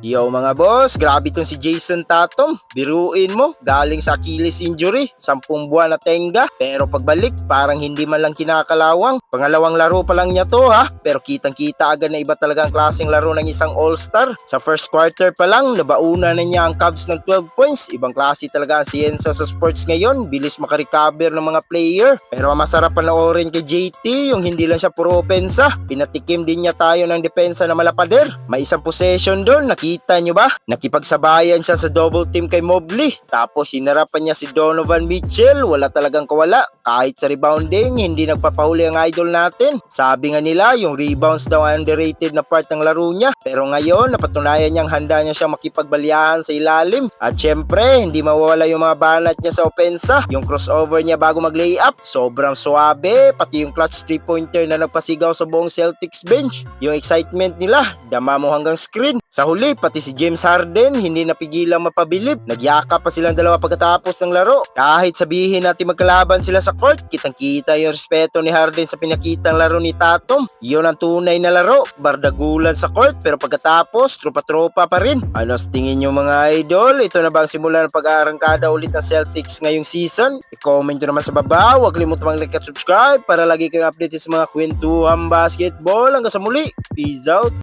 Yo mga boss, grabe tong si Jason Tatum. Biruin mo, galing sa Achilles injury, 10 buwan na tenga. Pero pagbalik, parang hindi man lang kinakalawang. Pangalawang laro pa lang niya to ha. Pero kitang-kita agad na iba talaga ang klaseng laro ng isang all-star. Sa first quarter pa lang, nabauna na niya ang Cavs ng 12 points. Ibang klase talaga ang siyensa sa sports ngayon. Bilis makarecover ng mga player. Pero ang masarap panoorin kay JT, yung hindi lang siya puro opensa. Pinatikim din niya tayo ng depensa na malapader. May isang possession doon, nakita nyo ba? Nakipagsabayan siya sa double team kay Mobley. Tapos hinarapan niya si Donovan Mitchell. Wala talagang kawala. Kahit sa rebounding, hindi nagpapahuli ang idol natin. Sabi nga nila, yung rebounds daw ang underrated na part ng laro niya. Pero ngayon, napatunayan niyang handa niya siyang makipagbalyahan sa ilalim. At syempre, hindi mawawala yung mga banat niya sa opensa. Yung crossover niya bago mag-layup, sobrang suabe. Pati yung clutch 3-pointer na nagpasigaw sa buong Celtics bench. Yung excitement nila, dama mo hanggang screen. Sa huli, pati si James Harden, hindi napigilang mapabilib. Nagyakap pa silang dalawa pagkatapos ng laro. Kahit sabihin natin magkalaban sila sa court, kitang-kita yung respeto ni Harden sa pinakitang laro ni Tatum. Yun ang tunay na laro, bardagulan sa court, pero pagkatapos, tropa-tropa pa rin. Ano sa tingin nyo mga idol? Ito na ba ang simula ng pag-aarangkada ulit ng Celtics ngayong season? I-comment nyo naman sa baba, huwag limutang mag-like at subscribe para lagi kayong updated sa mga kwentuhang basketball. Hanggang sa muli, peace out!